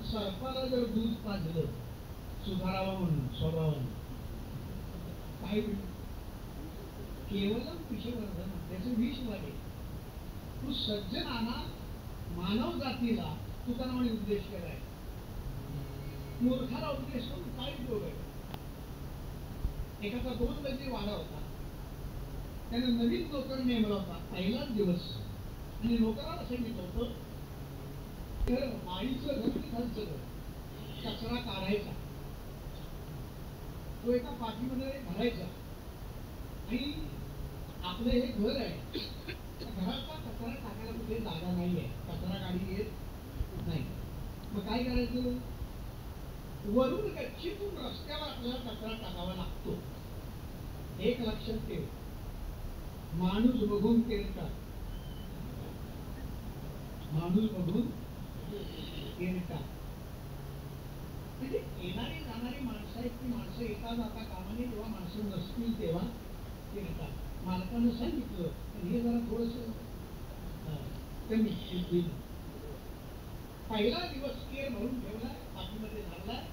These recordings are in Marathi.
सर्पाला जर दूध पाजलं सुधारावा म्हणून स्वभावाने काय केवलम विषवर्धन त्याचं विष वाढेल. तू सज्जनाना मानव जातीला तुकारामाने उपदेश केलाय. मूर्खाला उपदेश करून काय उपयोग आहे? एकाचा 2 मजली वाडा होता. त्याने नवीन नोकर नेमला होता पहिलाच दिवस. आणि नोकराला सांगितलं होतं माळीचं घर खालचं घर कचरा काढायचा, तो एका पाठीमध्ये भरायचा आणि आपलं हे घर आहे, घराचा कचरा टाकायला कुठे जागा नाहीये, कचरा गाडी येत नाही. मग काय करायचं, वरून गच्चीतून रस्त्यावर आपल्याला कचरा टाकावा लागतो. एक लक्षात ठेव, माणूस बघून केरतात, माणूस बघून केरतात. म्हणजे येणारी जाणारी माणसं आहेत, ती माणसं येता जाता कामाने जेव्हा माणसं नसतील तेव्हा केरतात. मालकानं सांगितलं पण हे जरा थोडस कमी दिलं. पहिला दिवस केर भरून ठेवलाय, पाठीमध्ये झालाय.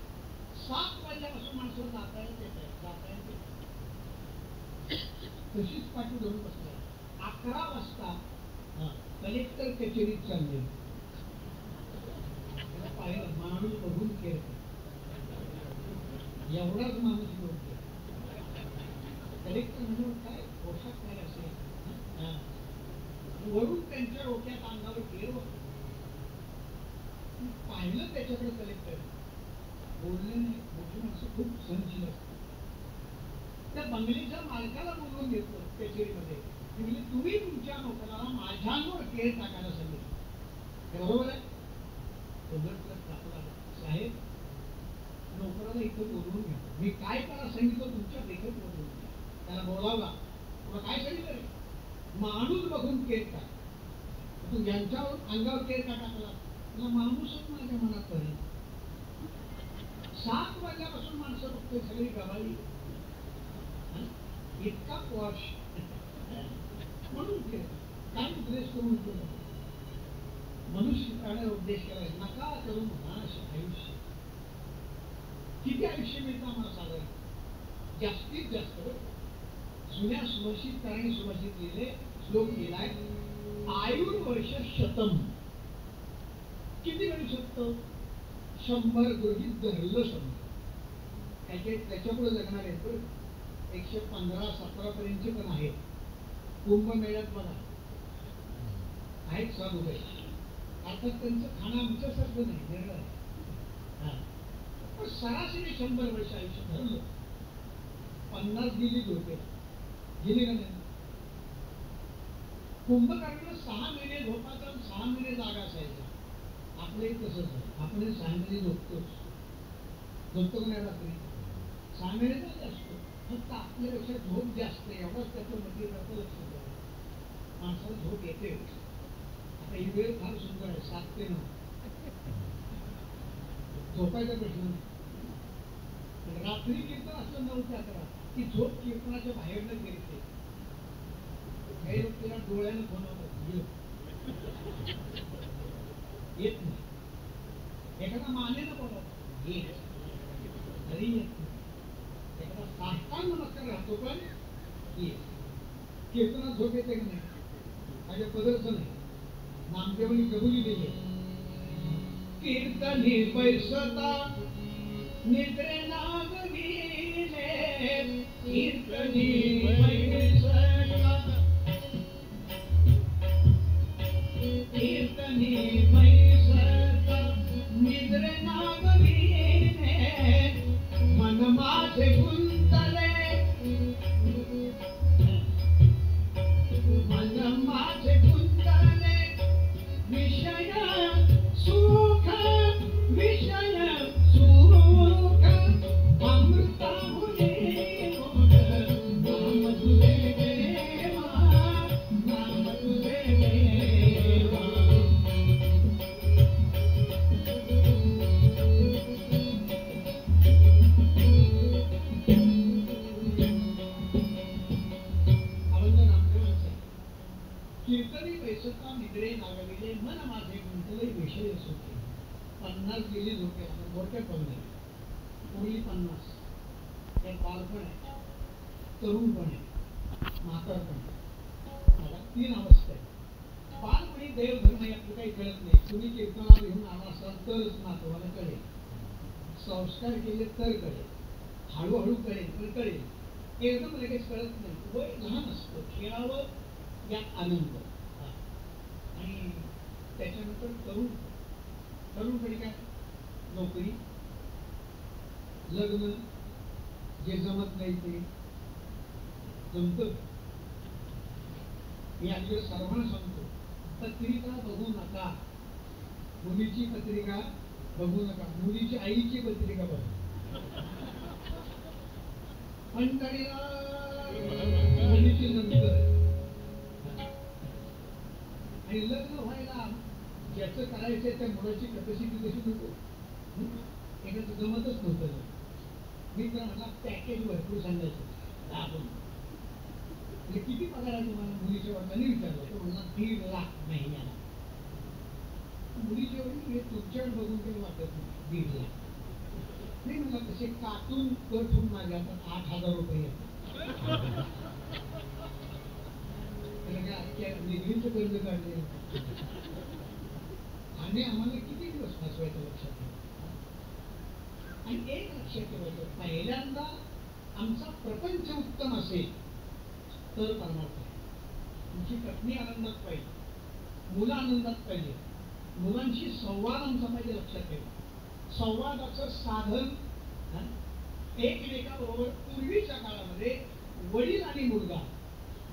7 वाजल्यापासून माणसं जातायत येत जातायत येत, तशीच पाठी धरून बसलाय. 11 वाजता कलेक्टर कचेरीत चालले. पाहिलं माणूस बघून केर, एवढाच माणूस योग्य. कलेक्टर म्हणजे काय पोशाख काय असेल, वरून त्यांच्या डोक्यात अंगावर केर पाहिलं त्याच्याकडे. कलेक्टर बोलले नाही. मोठी माणसं खूप सहनशील असतात. त्या बंगलीच्या मालकाला बोलवून घेतलं कचेरीमध्ये. म्हणजे तुम्ही तुमच्या नोकराला माझ्यावर केर टाकायला सांगितलं, बरोबर आहे. साहेब नोकराला इथं बोलवून घ्या, मी काय त्याला सांगितलं तुमच्या देखत बोलवून घ्या. त्याला बोलावला, तुला काय सांगितलं, माणूस बघून केर टाक. तू यांच्यावर अंगावर केर का टाकला, तुला माणूसच माझ्या मनात पडेल. 7 वाजल्यापासून माणसं बघतोय, सगळी गवाळी, इतका पॉश म्हणून काय उद्देश करून केला, मनुष्य प्राण्याला उद्देश करायचा. नका करू नाश आयुष्य. किती आयुष्य मिळतं आम्हाला साधारण, जास्तीत जास्त जुन्या सुभाषित आणि सुभाषित लिहिले श्लोक लिहिलाय, आयुर्वर्ष शतम. किती मिळू शकतं, 100 गृहीत धरलं समजा. त्याच्यापुढे जगणार आहेत 115-17 पर्यंतचे पण आहेत. कुंभमेळ्यात बघा आहेत साधू काही, अर्थात त्यांचं खाणं आमच्यासारखं नाही, वेगळं आहे. पण सरासरी 100 वर्ष आयुष्य धरलं, 50 गेली झोपेला, गेली का नाही. कुंभकर्ण 6 महिने झोपायचा आणि 6 महिने जागा असायचा. आपले तसंच आहे, आपण 6 महिने झोपतोच, झोपतो का नाही रात्री, 6 महिने नाही असतो. फक्त आपल्यापेक्षा झोप जास्त, एवढंच त्याचं मटेरियल लक्षात द्या. माणसाला झोप येते. आता ही वेळ फार सुंदर आहे, 7 ते 9 झोपायचा प्रश्न नाही. रात्री कीर्तन असलं 9 ते 11 ती झोप कीर्तनाच्या बाहेरनं गेली. काही लोक तिला डोळ्यानं बनवतात, येत नाही. एखादा मानेनं बनवतात, येत तरी येत नाही. एखादा साष्टांग नमस्कार राहतो पण येत. कीर्तनात झोप येते की नाही, माझ्या पदरचं नाही. नामदेवानी कबुली दिली, कीर्तनी बैसता निद्रे नागविले, कीर्तनी बैसता, कीर्तनी बैसता निद्रे नागविले, मन माझे गुंतले, मन माझे गुंतले, विषय सुख, विषय सुख, अमृताहुले गोड, नाम तुझे देवा, नाम तुझे देवा. कीर्तनी बैसता निद्रे नागविले, मन माझे गुंतले, विषय सुखे. 50 गेली झोपेला, मोठे पडले, पूर्वी 50. हे बालपण आहे, तरुणपण आहे, म्हातारपण आहे. मला 3 अवस्था आहे. बालपणी देव धर्म यातलं काही कळत नाही. तुम्ही कीर्तनाला घेऊन आला असाल तरच नातवाला कळेल, संस्कार केले तर कळेल, हळूहळू कळेल पण कळेल. एकदम लगेच कळत नाही, वय लहान असतं, खेळावं या आनंद. आणि त्याच्यानंतर तरुणपणी काय, नोकरी, लग्न, जे जमत नाही ते जमतं. मी अगदी सर्वांना सांगतो, पत्रिका बघू नका, मुलीची पत्रिका बघू नका, मुलीची आईची पत्रिका बघा. मुलीची नंतर. आणि लग्न व्हायला ज्याचं करायचंय त्या मुलाची कॅपॅसिटी कशी नको, एखादं जमतच नव्हतं. मी तर मला पॅकेज भरपूर सांगायचं आपण, म्हणजे किती पगार आहे तुम्हाला, मुलीच्या वडिलांनी विचारलं तर म्हणला 1.5 लाख महिन्याला. मुलीच्या वडील हे तुमच्याकडे बघून काही वाटत नाही, 1.5 लाख नाही मला, तसे काटून कट होऊन माझ्या हातात 8,000 रुपये येतात. डिग्रीचं कर्ज काढले आणि आम्हाला किती दिवस फसवायचं लक्षात ठेवा. आणि एक लक्षात ठेवायचं, पहिल्यांदा आमचा प्रपंच उत्तम असेल तर परमार्थ आहे. तुमची पत्नी आनंदात पाहिजे, मुलं आनंदात पाहिजे, मुलांशी संवाद आमचा पाहिजे. लक्षात ठेवा, संवादाचं साधन एकमेकाबरोबर. पूर्वीच्या काळामध्ये वडील आणि मुलगा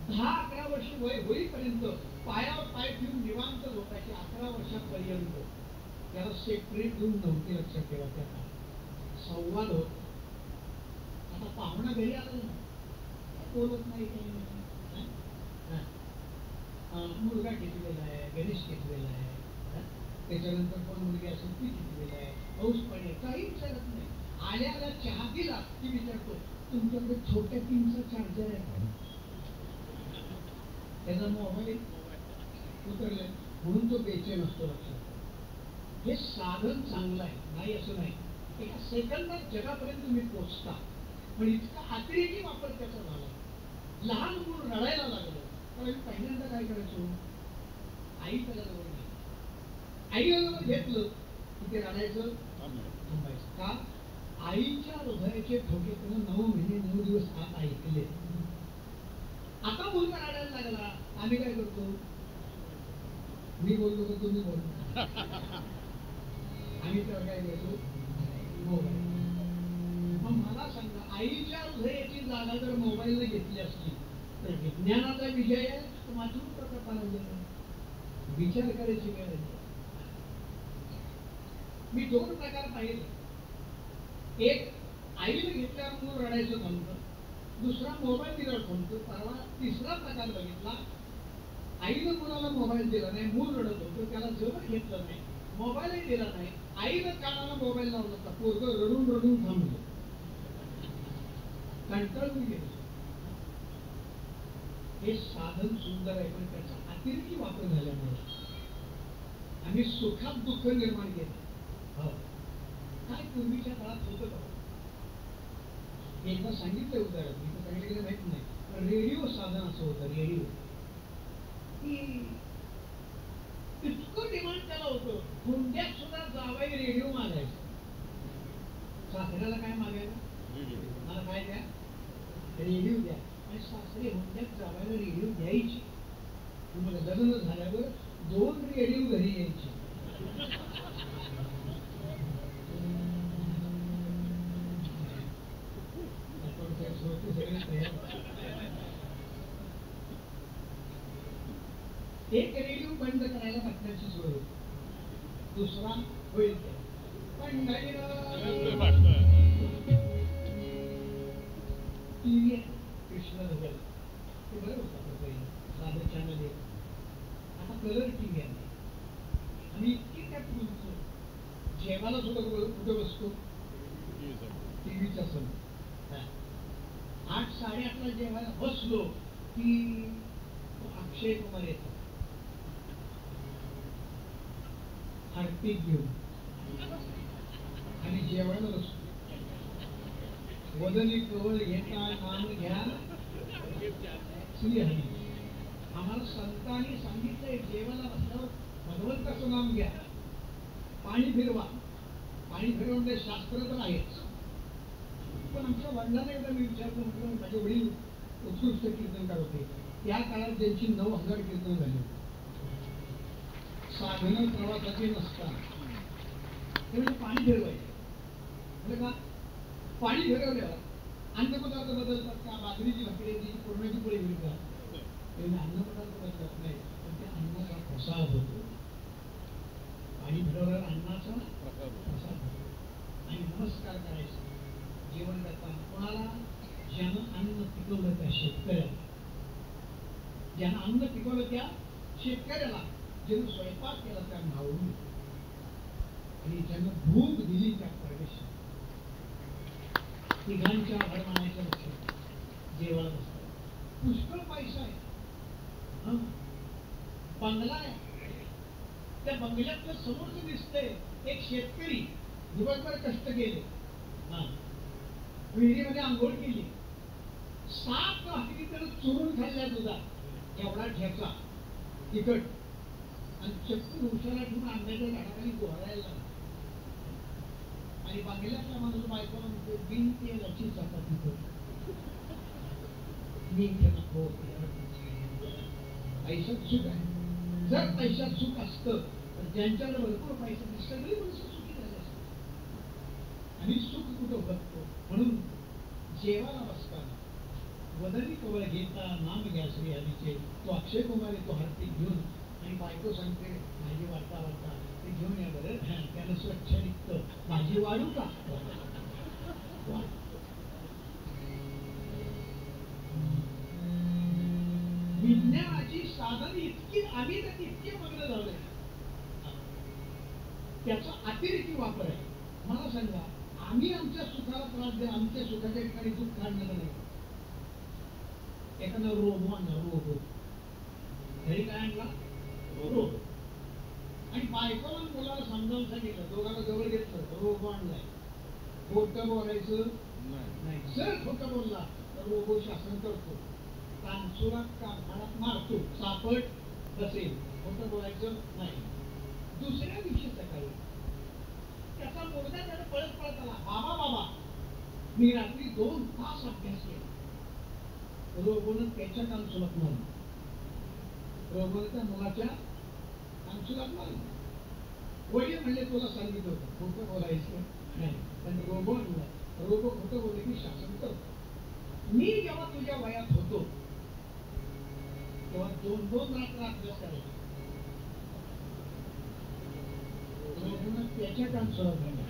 10-11 वर्ष वय होईपर्यंत पायावर पाय ठेवून निवांत झोपायचे. 11 वर्षापर्यंत त्याला सेपरेट रूम नव्हते. लक्षात ठेवा, त्या काळात संवाद होत. आता पाहुणा घरी आला ना, बोलत नाही, काही नाही. मुलगा कितवेला आहे, गणेश कितवेला आहे, त्याच्यानंतर कोण मुलगी असेल ती कितवेला आहे, पाऊस पडेल, काही विचारत नाही. आल्या चहा दिला की विचारतो, तुमच्याकडे छोट्या पिनचा चार्जर आहे का, त्याचा मोबाईल उतरले म्हणून तो बेचैन असतो. लक्षात, हे साधन चांगलं आहे, नाही असं नाही. एका सेकंदात जगापर्यंत तुम्ही पोचता, पण इतका अतिरेकी वापर त्याचा झाला. लहान मूल रडायला लागलं तर आम्ही पहिल्यांदा काय करायचो, आई त्याला जवळ घ्यायची. आईला जवळ घेतलं की ते रडायचं थांबायचं. का, आईच्या हृदयाचे ठोके त्यानं 9 महिने 9 दिवस आत ऐकले. आता मुलगा रडायला लागला, आम्ही काय करतो, मी बोललो तर तुम्ही बोलतो, आम्ही तर काय करतो, मोबाईल. मग मला सांगा, आईच्या हृदयाची जागा जर मोबाईलने घेतली असली तर विज्ञानाचा विजय आहे, तर मातृत्व प्रकाराला विचार करायची वेळ आहे. मी 2 प्रकार पाहिले. एक, आईने घेतल्यावर मूल रडायचं थांबतं, दुसरा मोबाईल दिल्यावर थांबतो. परवा 3रा प्रकार बघितला, आईनं मुलाला मोबाईल दिला नाही, मूल रडत होतं, त्याला जवळ घेतलं नाही, मोबाईलही दिला नाही, आईनं कानाला मोबाईल लावला होता, पोरगं रडून रडून थांबलं, कंटाळून गेलं. हे साधन सुंदर आहे, पण त्याचा अतिरेकी वापर झाल्यामुळे आम्ही सुखात दुःख निर्माण केलं. काय पूर्वीच्या काळात होतं का, एकदा सांगितलं उदाहरण, मी तर सांगितलं माहित नाही, रेडिओ साधन असं होतं. रेडिओ इतकं डिमांड त्याला होतं, हुंड्यात सुद्धा जावाई रेडिओ मागायचं. सासऱ्याला काय मागायला, मला काय द्या, रेडिओ द्या. आणि सासरे हुंड्यात जावायला रेडिओ द्यायची. मग लग्न झाल्यावर 2 रेडिओ घरी यायचे. एक रेडिओ बंद करायला पटण्याची सोय होती, दुसरा होईल टीव्ही कृष्ण धवल, ते बरं होतं पहिलं साधं चॅनल. आता कलर टीव्ही आहे. आणि इतकी काय पूर्वीचं, जेवायला सुद्धा कुठे बसतो, टीव्हीच्या समोर. 8-8:30ला जेवायला बसलो की अक्षय कुमार येतो, हार्पिक घेऊन, आणि जेवायला बसतो. वदनी कवळ घेता नाम घ्या श्रीहरी. आम्हाला संतांनी सांगितलंय, जेवायला बसल्यावर भगवंताचं नाम घ्या, पाणी फिरवा. पाणी फिरवणे शास्त्र तर आहेच, पण पण आमच्या वडिलांना एकदा मी विचारलं, म्हटलं माझे वडील उत्कृष्ट कीर्तनकार होते, त्या काळात त्यांची 9,000 कीर्तन झाली. साधनं प्रवासाची नसतात ते म्हणजे पाणी फिरवायचे. म्हणजे का पाणी फिरवल्यावर अन्नपदार्थ बदलतात का? बाजरीची भाकरी येते, पुरणाची पोळी मिळतात, त्यामुळे अन्नपदार्थ बदलत नाही, पण त्या अन्नाचा प्रसाद होतो. पाणी फिरवल्यावर अन्नाचा प्रसाद होतो. आणि नमस्कार करायचा जेवण करताना कोणाला? ज्यानं अन्न पिकवलं त्या शेतकऱ्याला, ज्यानं अन्न पिकवलं त्या शेतकऱ्याला, ज्यानं स्वयंपाक केला त्या माऊली, आणि ज्यानं भूक दिली त्या परमेश्वर, तिघांच्या भरमानाच्या लक्षात जेवण असतं. पुष्कळ पैसा आहे, बंगला आहे, त्या बंगल्यातलं समोरच दिसतंय एक शेतकरी दिवसभर कष्ट केले, विहिरीमध्ये आंघोळ केली, 7 भाकरी त्यानं चुरून खाल्ल्या दुधात, एवढा ठेचा तिखट, आणि चक्कून उशाला ठेवून आंब्याच्या झाडाखाली गोहरायला लागला. आणि बंगल्यातला माणूस बायकोला म्हणतो, बिन तेलाची चपाती कर, मी नको. पैशात सुख आहे. जर पैशात सुख असतं तर ज्यांच्याकडे भरपूर पैसा ते सगळी माणसं सुखी झाली असतात. आणि सुख कुठं बघतो? म्हणून जेवायला बसताना वदनी कवळ घेता नाम घ्या श्री हरीचे, तो अक्षय कुमार तो हार्दिक घेऊन, आणि बायको सांगते भाजी वाढता वाढता ते घेऊन या बरं, त्यानं स्वच्छ निघतं, भाजी वाढू का? विज्ञानाची साधन इतकी आम्ही त्यात इतके मग्न झालोय, त्याचा अतिरेकी वापर आहे. मला सांगा, आम्ही आमच्या सुखाला त्रास द्या, आमच्या सुखाच्या ठिकाणी दुःख काढणार नाही. एखादा रोग आणला, रोग घरी काय आणला? रोग. आणि बायकोला मुलाला समजावून सांगितलं, दोघांना जवळ घेतलं, रोग आणलाय, खोटं बोलायचं नाही. जर खोटं बोलला तर रोग शासन करतो, कानसुरात कानखाडात मारतो, सापट बसेल, खोटं बोलायचं नाही. दुसऱ्या दिवशी सकाळी त्याचा मुलगा त्याला पळत पळत आला, बाबा बाबा मी रात्री 2 तास अभ्यास केला. रोगोनं त्याच्या कानसुरात मारलं, रोगोनं त्या मुलाच्या कानसुरात मारलं. वडील म्हणले तुला सांगितलं होतं खोटं बोलायचं नाही, पण रोगो आणला, रोगो खोटं बोलले की शासन करतो. मी जेव्हा तुझ्या वयात होतो तेव्हा 2-2 रात्र अभ्यास करायचा, रोगोनं त्याच्या कानसुरात मारलं.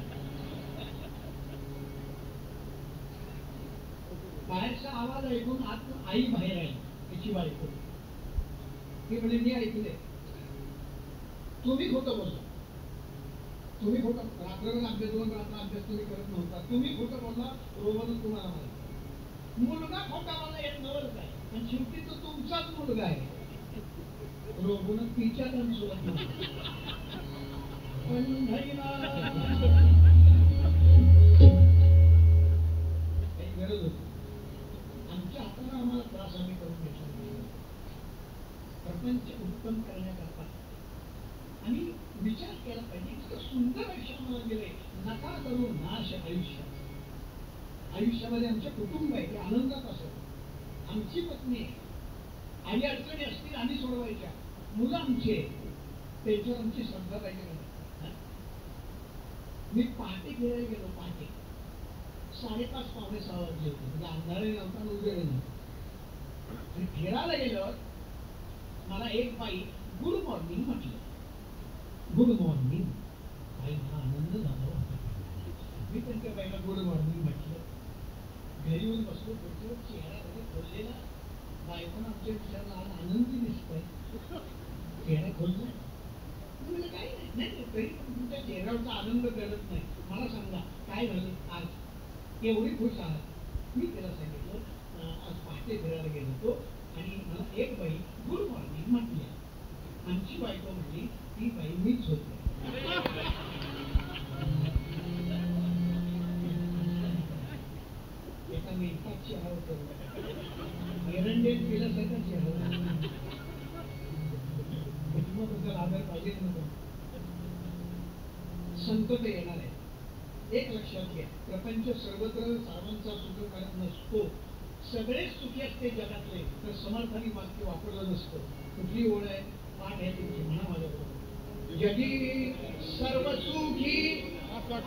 बाहेरचा आवाज ऐकून आत आई बाहेर आली, त्याची बायको. ती म्हणजे मी ऐकले, तुम्ही खोटं बोलला, तुम्ही खोटं रात्रभर अभ्यास, 2 रात्र अभ्यास तुम्ही करत नव्हता, तुम्ही खोटं बोलला, रोगानं तुम्हाला मारला. मुलगा खोटा बोलला यात नवलच आहे, पण शेवटी तो तुमचाच मुलगा आहे. रोगानं तिच्या कानसुरात मारलं. काही गरज होती, आमच्या हाताला आम्हाला त्रास आम्ही करून घेतला. प्रपंच उत्तम करण्याकरता आम्ही विचार केला पाहिजे. इतकं सुंदर आयुष्य आम्हाला गेलंय, नका करू नाश आयुष्य. आयुष्यामध्ये आमचे कुटुंब आहे, ते आनंदात असत, आमची पत्नी आहे, आई अडचणी असतील आम्ही सोडवायच्या, मुलं आमचे, त्यांच्यावर आमची श्रद्धा पाहिजे. मी पहाटे फिरायला गेलो, पहाटे 5:30-6 वाजले होते, म्हणजे अंधारे नव्हता, उजेड नाही. आणि फिरायला गेल्यावर मला एक बाई गुड मॉर्निंग म्हटलं. गुड मॉर्निंग बाई, मला आनंद झाला होता. मी त्यांच्या बाईला गुड मॉर्निंग म्हटलं. घरी येऊन बसलो, पुढच्या चेहऱ्यामध्ये खोललेला, बायकोनं आमच्या विचारला आज आनंदी दिसतोय, चेहरा खोलला. म्हणजे काही नाही, तरी पण तुमच्या चेहऱ्यावरचा आनंद कळत नाही. मला सांगा काय झालं आज, एवढी खुश आहात? मी तिला सांगितलं आज पहाटे फिरायला गेलो होतो आणि मला एक बाई गुड मॉर्निंग म्हटली. आमची बायको म्हणली ती बाई मीच होते. एका मिनिटात चेहरा होतो, एरंडेत केल्यासारखा चेहरा. बद्दल आदर पाहिजे नको. संकट येणार आहे, एक लक्षात घ्या, प्रपंच सर्वत्र सर्वांचा सुख करत नसतो. सगळेच सुखी असते जगातले तर समर्थाने वाक्य वापरलं नसतं. कुठली ओळ आहे? पाठ आहे तुमची, म्हणा माझ्याबरोबर. जगी सर्व सुखी असा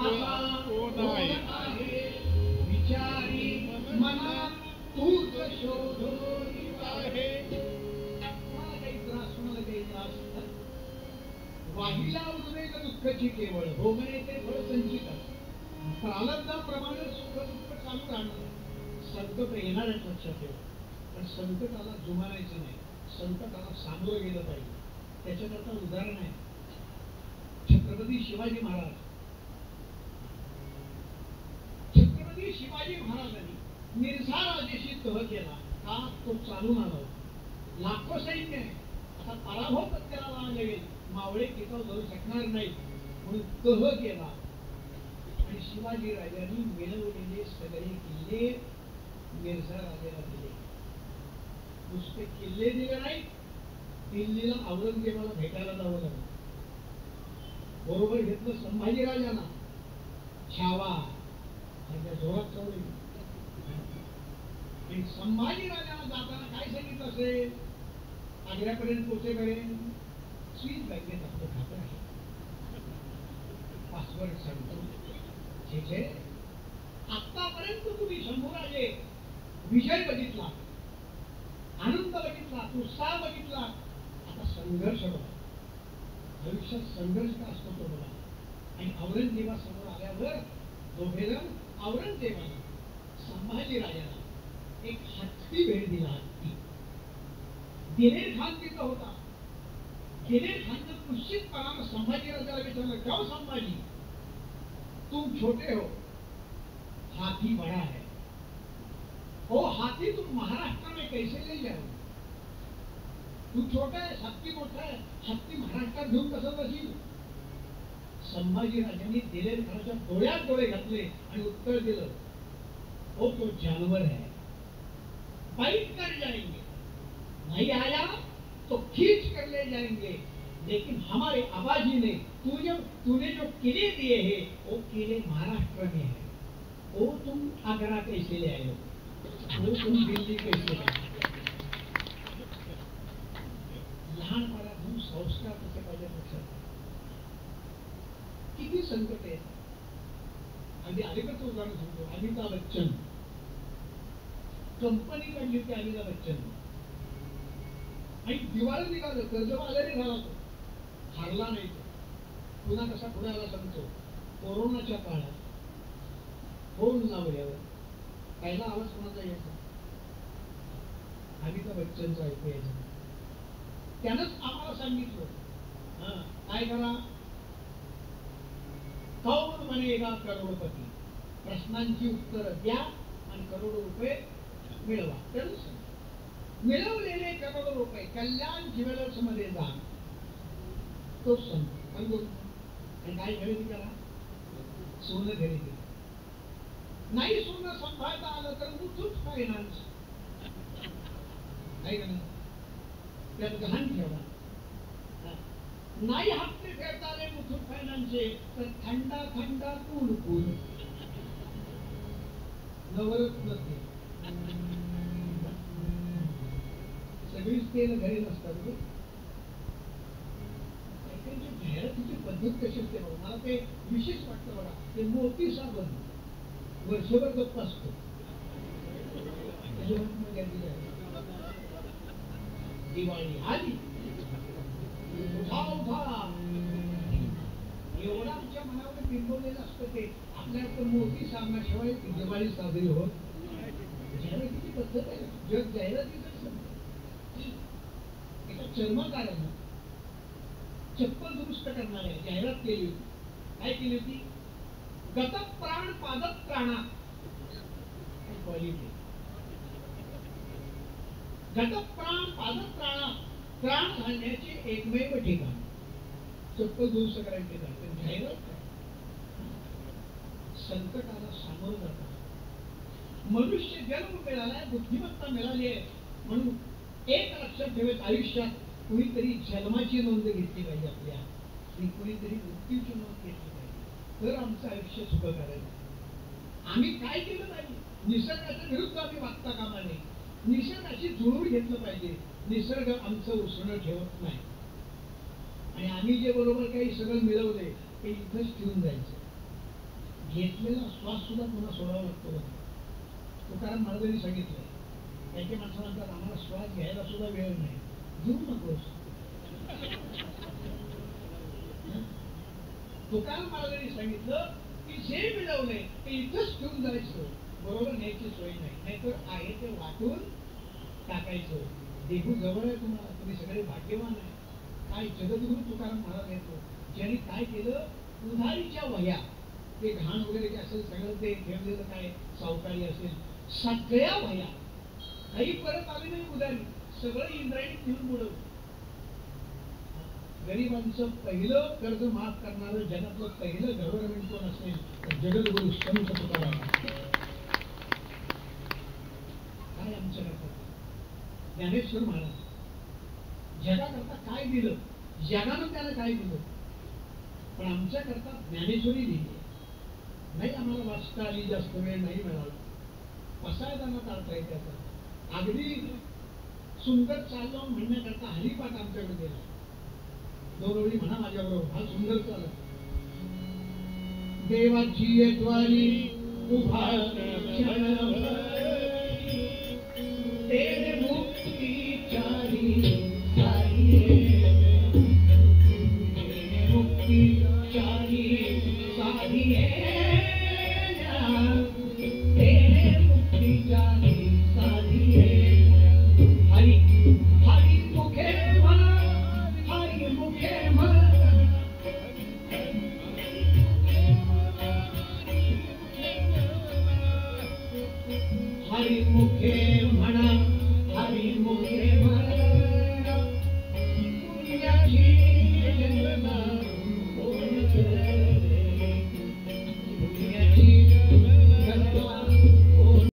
कोण आहे, विचारी मना तूच शोधून आहे. मला काही त्रास, मला काही त्रास. वाहिला उद्वेग दुःखाची केवळ, भोगणे ते फळ संचित. प्रारब्धाप्रमाणे सुख दुःख चालू राहणार. संकट येणारच लक्षात ठेवा, पण संकटाला जुमानायचं नाही, संकटाला सामोरं गेलं पाहिजे. त्याच्याकरता उदाहरण आहे छत्रपती शिवाजी महाराज. छत्रपती शिवाजी महाराजांनी मिर्झा राजेशी तह केला का? तो चालून आला, लाखो सैन्य आहे, आता पराभव पत्करावा लागेल, मावळे टिकाव धरू शकणार नाही म्हणून तह केला. आणि शिवाजी राजांनी मिळवलेले सगळे किल्ले मिर्झा राजाला दिले. नुसते किल्ले दिले नाही, दिल्लीला औरंगजेबाला भेटायला जावं लागलं. बरोबर घेतलं संभाजी राजांना, छावा जोरात चालू. आणि संभाजी राजाला जाताना काय सांगितलं असेल? आग्र्यापर्यंत पोहोचेपर्यंत स्वीट बँकेत आपलं खातं आहे, पासवर्ड सांगतो. ठीक आहे, आतापर्यंत तुम्ही शंभूराजे विजय बघितला, आनंद बघितला, उत्साह बघितला, आता संघर्ष बघा. आयुष्यात संघर्ष का असतो तो बघा. आणि औरंगजेबासमोर आल्यावर दोघेजण औरंगजेबाला संभाजी राजाला एक हत्ती भेट दिला. हत्ती. दिलेर खान तिथं होता. दिलेर खाननं निश्चितपणानं संभाजी राजाला विचारलं, क्यों संभाजी तुम छोटे हो, हाथी बड़ा है, वो हाथी तुम महाराष्ट्र में कैसे ले जाओगे? तू छोटा है, हत्ती मोठा है, हत्ती महाराष्ट्रात घेऊन कसं बसील? संभाजी राजांनी दिलेर खानाच्या डोळ्यात डोळे घातले आणि उत्तर दिलं, वो तो जानवर है, बाइट कर जाएंगे, नहीं आया तो खींच कर ले जाएंगे, लेकिन हमारे आबाजी ने तूने जो किले दिए हैं वो किले महाराष्ट्र में है, वो तुम आगरा कैसे ले आए हो, वो तुम दिल्ली कैसे ले आए? लहानपणापासून संस्कार कसे पाहिजे लक्षात. किती संकट आहे. अगदी अलीकडचं उदाहरण सांगतो. अमिताभ बच्चन कंपनी काढली होती, अमिताभ बच्चन, आणि दिवाळी निघालं, कर्जबाजारी झाला, तो हारला नाही. तो पुन्हा कसा पुढे आला सांगतो. कोरोनाच्या काळात फोन लावल्यावर पहिला आवाज कोणाचा यायचा? अमिताभ बच्चनचा ऐकू यायचा. त्यानंच आम्हाला सांगितलं, काय करा, कौन बनेगा करोडपती, प्रश्नांची उत्तरं द्या आणि करोडो रुपये मिळवा. मिळवलेले करोडो रुपये कल्याण ज्वेलर्स मध्ये जा, तो सांगतो. आणि काय खरेदी करा? सोनं खरेदी. नाही सोनं सांभाळता आलं तर मुथूट फायनान्स आहे का नाही, त्यात गहाण ठेवा. नाही हप्ते फेडता आले मुथूट फायनान्सचे तर थंडा थंडा कूल कूल नवरत्न तेल. सगळीच तेल घरी नसतात. जाहिरातीची पद्धत कशी असते बघा, मला ते विशेष वाटतं बघा. ते मोती साबण वर्षभर गप्प असतो. दिवाळी आली, उठा उठा, एवढा आमच्या मनावर बिंबवलेलं असतं ते. आपल्याकडे मोती साबणाशिवाय दिवाळी साजरी होत. जाहिरातीची पद्धत आहे. जग जाहिरातीच एका चर्मकारानं चप्पल दुरुस्त करणाऱ्या जाहिरात केली होती. काय केली होती? गत प्राण पादत प्राणा. क्वालिटी गत प्राण पादत प्राणा. प्राण घालण्याचे एकमेव ठिकाण चप्पल दुरुस्त करायचे ठिकाण. पण जाहिरात संकटाला सामोरं जातात. मनुष्य जन्म मिळालाय, बुद्धिमत्ता मिळाली आहे म्हणून एक लक्षात ठेवत आयुष्यात कुणीतरी जन्माची नोंद घेतली पाहिजे आपल्या, आणि कुणीतरी मृत्यूची नोंद घेतली पाहिजे. तर आमचं आयुष्य सुखकर आहे. आम्ही काय केलं पाहिजे? निसर्गाच्या विरुद्ध आम्ही वागता कामा नये. निसर्गाशी जुळवून घेतलं पाहिजे. निसर्ग आमचं उसणं ठेवत नाही आणि आम्ही जे बरोबर काही सगळं मिळवले ते इथंच ठेवून जायचं. घेतलेला श्वास सुद्धा पुन्हा सोडावा लागतो बघा. तुकाराम महाराजांनी सांगितलंय, काही माणसं म्हणतात आम्हाला श्वास घ्यायला सुद्धा वेळ नाही. घेऊ नकोस. तुकाराम महाराजांनी सांगितलं की जे मिळवलंय ते इथंच ठेवून जायचं, बरोबर न्यायची सोय नाही. नाहीतर आहे ते वाटून टाकायचं. देहू जवळ आहे तुम्हाला, तुम्ही सगळे भाग्यवान आहे. काय जगद्गुरु तुकाराम महाराज येतो, ज्यांनी काय केलं, उधारीच्या वह्या, ते घाण वगैरे जे असेल सगळं ते ठेवलेलं, काय सावकारी असेल, सगळ्या वह्या काही परत आली नाही उधारी, सगळं इंद्रायणी घेऊन बुडवलं. गरिबांचं पहिलं कर्ज माफ करणारं जगातलं पहिलं गव्हर्नमेंट कोण असेल तर जगद्गुरु संत तुकाराम. काय आमच्या करता ज्ञानेश्वर महाराज जगाकरता काय दिलं, जगानं त्याला काय दिलं, पण आमच्या करता ज्ञानेश्वरी लिहिली. नाही आम्हाला वाचता आली, जास्त वेळ नाही मिळाला, पसायदाना टाळता येते. त्याचा अगदी सुंदर चाललं म्हणण्याकरता हरिपाठ आमच्याकडे गेला. 2 ओळी म्हणा माझ्याबरोबर, हा सुंदर चालत. देवाची द्वारी उभा तेरे मुक्ती चारी मुक्ती चारी सारी तेरे मुक्ती चारी सारी हरि हरि मुखे हरि मुखे हरि मुखे म्हणा हरि मुखे म्हणा पुण्याची जन्मा कोण करे, पुण्याची जन्मा कोण.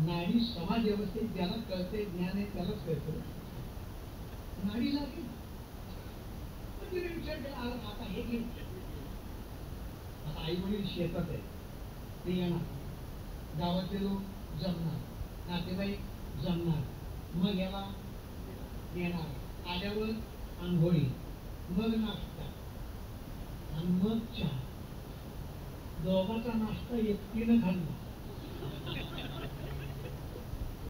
नाडी समाज व्यवस्थेत ज्याला कळते, ज्ञान आहे त्यालाच कळतं. नाडी लागली विचार केला आता हे घेऊ. आता आई वडील शेतात आहे, ते येणार, गावातले लोक जमणार, नातेवाईक जमणार, मग याला येणार, आल्यावर आंघोळी, मग नाश्ता, आणि मग चहा. दोघाचा नाश्ता एकटीनं खाल्ला.